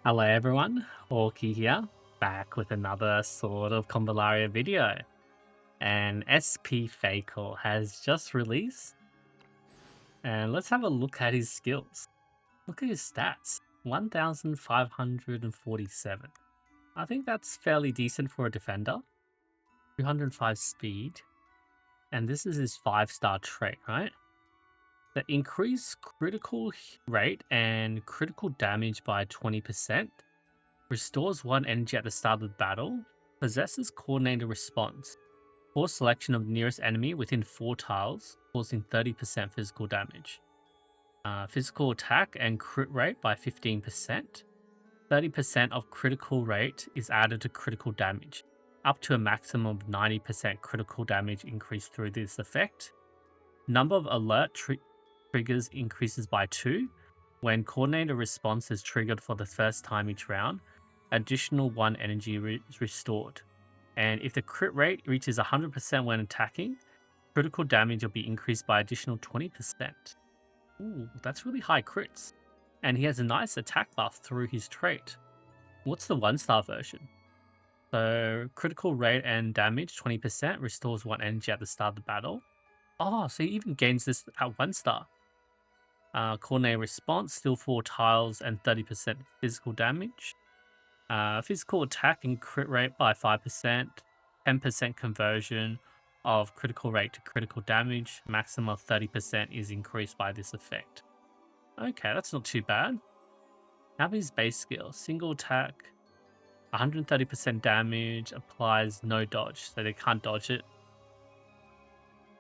Hello everyone, Hawky here, back with another sort of Convallaria video. And SP FAYCAL has just released, and let's have a look at his skills. Look at his stats, 1547. I think that's fairly decent for a defender. 205 speed, and this is his 5-star trait, right? The increased critical rate and critical damage by 20%. Restores 1 energy at the start of the battle. Possesses coordinated response. Force selection of nearest enemy within 4 tiles, causing 30% physical damage. Physical attack and crit rate by 15%. 30% of critical rate is added to critical damage, up to a maximum of 90% critical damage increase through this effect. Number of alert triggers increases by 2. When coordinated response is triggered for the first time each round, additional 1 energy is restored. And if the crit rate reaches 100% when attacking, critical damage will be increased by additional 20%. Ooh, that's really high crits. And he has a nice attack buff through his trait. What's the 1-star version? So critical rate and damage 20%, restores 1 energy at the start of the battle. Oh, so he even gains this at 1-star. Coordinated response, still 4 tiles and 30% physical damage. Physical attack and crit rate by 5%, 10% conversion of critical rate to critical damage, maximum of 30% is increased by this effect. Okay, that's not too bad. Have his base skill, single attack, 130% damage, applies no dodge, so they can't dodge it.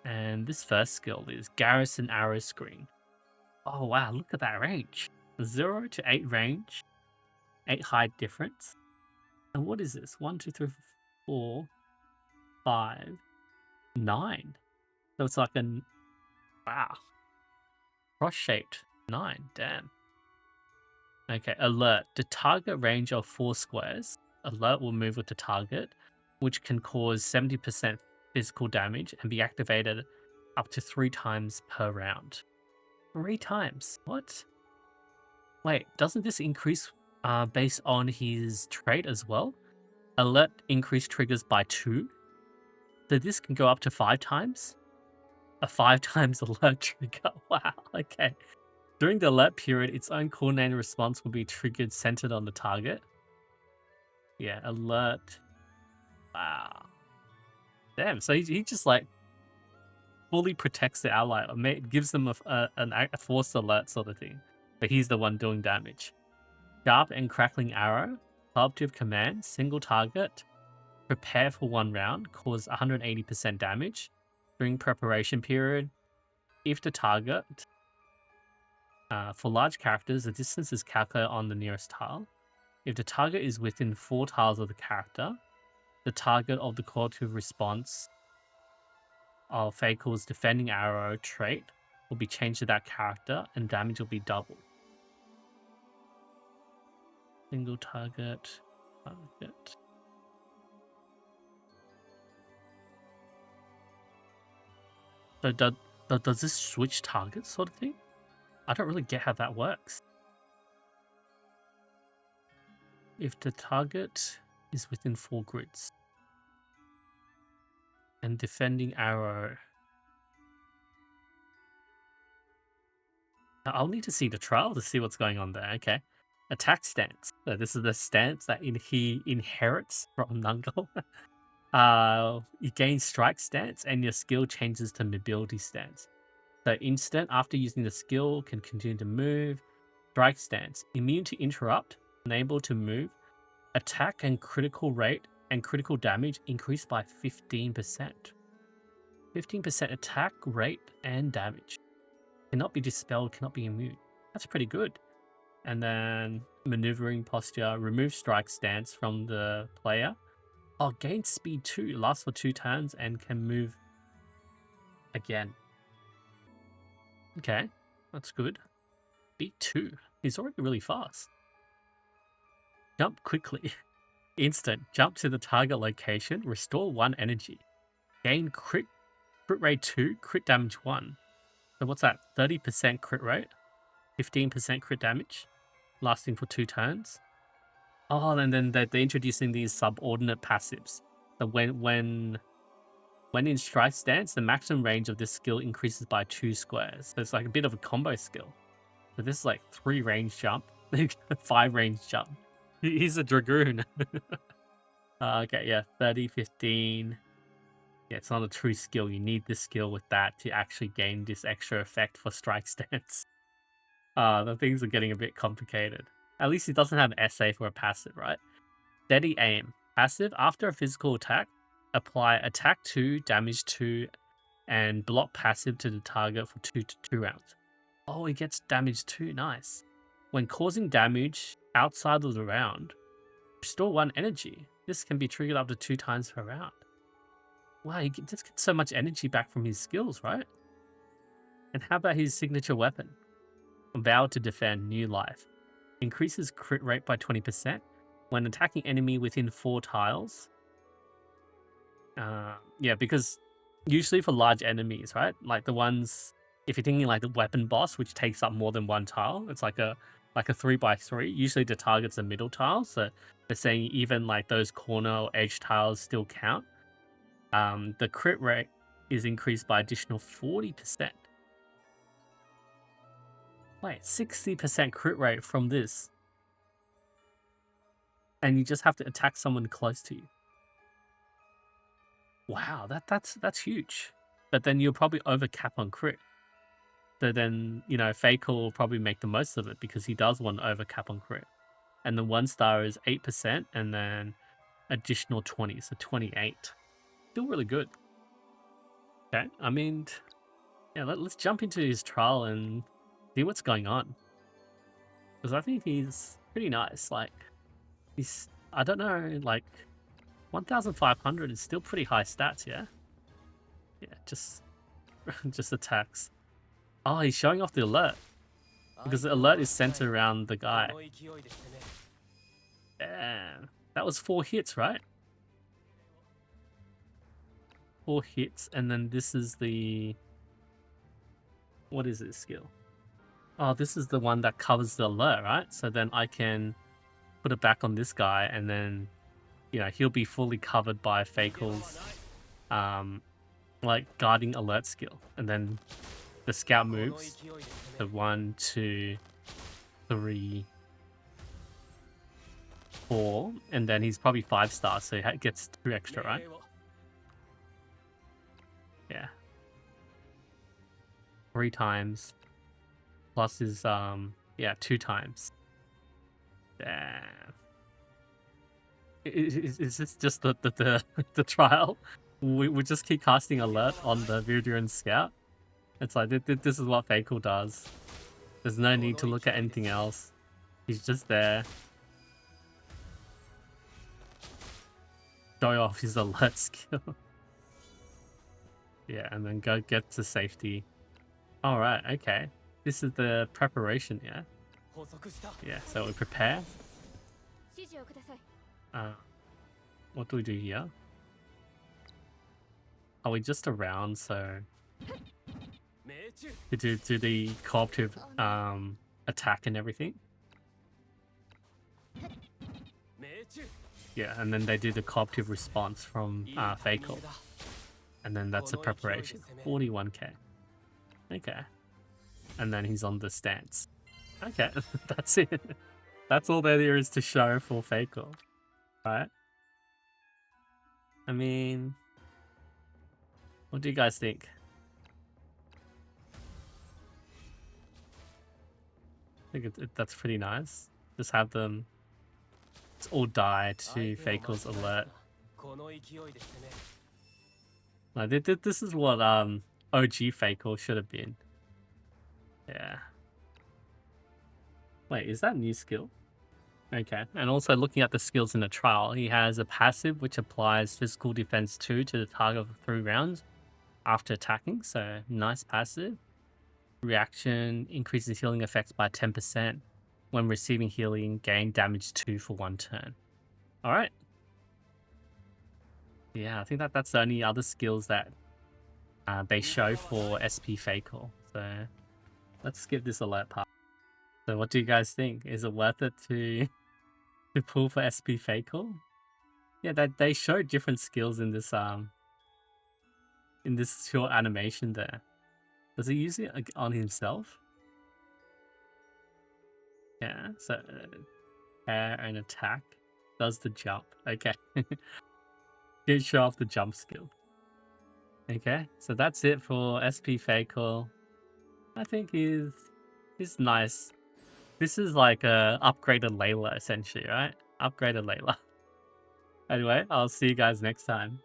And this first skill is Garrison Arrow Screen. Oh wow, look at that range. 0 to 8 range, 8 height difference. And what is this? 1, 2, 3, 4, 5, 9. So it's like a wow. Cross-shaped 9, damn. Okay, alert. The target range of 4 squares. Alert will move with the target, which can cause 70% physical damage and be activated up to 3 times per round. 3 times? What? Wait, doesn't this increase based on his trait as well? Alert increase triggers by 2. So this can go up to 5 times? A 5 times alert trigger. Wow, okay. During the alert period, its own coordinated response will be triggered centered on the target. Yeah, alert. Wow. Damn, so he just like fully protects the ally, or gives them a forced alert sort of thing. But he's the one doing damage. Sharp and crackling arrow, cooperative command, single target, prepare for 1 round, cause 180% damage. During preparation period, if the target, for large characters, the distance is calculated on the nearest tile. If the target is within 4 tiles of the character, the target of the cooperative response of FAYCAL's defending arrow trait will be changed to that character and damage will be doubled. Single target. So does this switch targets sort of thing? I don't really get how that works. If the target is within 4 grids and defending arrow. I'll need to see the trial to see what's going on there. Okay. Attack stance. So this is the stance that he inherits from Nungle. You gain strike stance and your skill changes to mobility stance. So instant after using the skill can continue to move. Strike stance. Immune to interrupt. Unable to move. Attack and critical rate and critical damage increased by 15%. 15% attack rate and damage. Cannot be dispelled, cannot be immune. That's pretty good. And then maneuvering posture, remove strike stance from the player. Oh, gain speed 2, lasts for 2 turns and can move again. Okay, that's good. Speed 2. He's already really fast. Jump quickly. Instant. Jump to the target location. Restore 1 energy. Gain crit rate 2, crit damage 1. So what's that? 30% crit rate, 15% crit damage, lasting for 2 turns. Oh, and then they're introducing these subordinate passives. So when in strike stance, the maximum range of this skill increases by 2 squares. So it's like a bit of a combo skill. So this is like 3 range jump, 5 range jump. He's a dragoon. Okay, yeah, 30, 15. Yeah, it's not a true skill. You need this skill with that to actually gain this extra effect for strike stance. The things are getting a bit complicated. At least he doesn't have SA for a passive, right? Steady aim. Passive, after a physical attack, apply attack 2, damage 2, and block passive to the target for 2 rounds. Oh, he gets damage 2, nice. When causing damage outside of the round, restore 1 energy. This can be triggered up to 2 times per round. Wow, he just gets so much energy back from his skills, right? And how about his signature weapon? Vow to Defend, New Life. Increases crit rate by 20% when attacking enemy within 4 tiles. Yeah, because usually for large enemies, right? Like the ones, if you're thinking like the weapon boss, which takes up more than 1 tile, it's like a 3x3. Usually the target's the middle tile, so they're saying even like those corner or edge tiles still count. The crit rate is increased by additional 40%. Wait, 60% crit rate from this. And you just have to attack someone close to you. Wow, that's huge. But then you'll probably overcap on crit. So then, you know, FAYCAL will probably make the most of it because he does want to overcap on crit. And the 1 star is 8% and then additional 20, so 28. Still really good. Okay, I mean, yeah, let's jump into his trial and see what's going on. Because I think he's pretty nice. Like, he's, I don't know, like, 1,500 is still pretty high stats, yeah? Yeah, just attacks. Oh, he's showing off the alert. Because the alert is centered around the guy. Damn. That was 4 hits, right? 4 hits, and then this is the... What is this skill? Oh, this is the one that covers the alert, right? So then I can put it back on this guy, and then, you know, he'll be fully covered by FAYCAL's, like, guarding alert skill. And then the scout moves. So 1, 2, 3, 4, and then he's probably 5 stars, so he gets 2 extra, right? Yeah. 3 times. Plus his, yeah, 2 times. Damn. Is this just the trial? We just keep casting alert on the Viridian Scout. It's like, this is what FAYCAL does. There's no need to look at anything else. He's just there. Show off his alert skill. Yeah, and then go get to safety. Alright, okay. This is the preparation, yeah? Yeah, so we prepare. What do we do here? Are we just around, so... to do the cooperative attack and everything? Yeah, and then they do the cooperative response from FAYCAL. And then that's the preparation. 41k. Okay. And then he's on the stance. Okay, that's it. That's all there is to show for FAYCAL. Right? I mean... What do you guys think? I think that's pretty nice. Just have them... It's all die to FAYCAL's alert. Like, this is what OG FAYCAL should have been. Yeah. Wait, is that a new skill? Okay, and also looking at the skills in the trial, he has a passive which applies physical defense 2 to the target for 3 rounds after attacking, so nice passive. Reaction increases healing effects by 10%. When receiving healing, gain damage 2 for 1 turn. Alright. Yeah, I think that's the only other skills that they show for SP FAYCAL. So let's skip this alert part. So what do you guys think? Is it worth it to to pull for SP FAYCAL. Yeah, that they showed different skills in this short animation there. Does he use it on himself? Yeah, so air and attack does the jump. Okay. Did show off the jump skill. Okay, so that's it for SP FAYCAL. I think is nice. This is like a upgraded LAYLA essentially, right? Upgraded LAYLA. Anyway, I'll see you guys next time.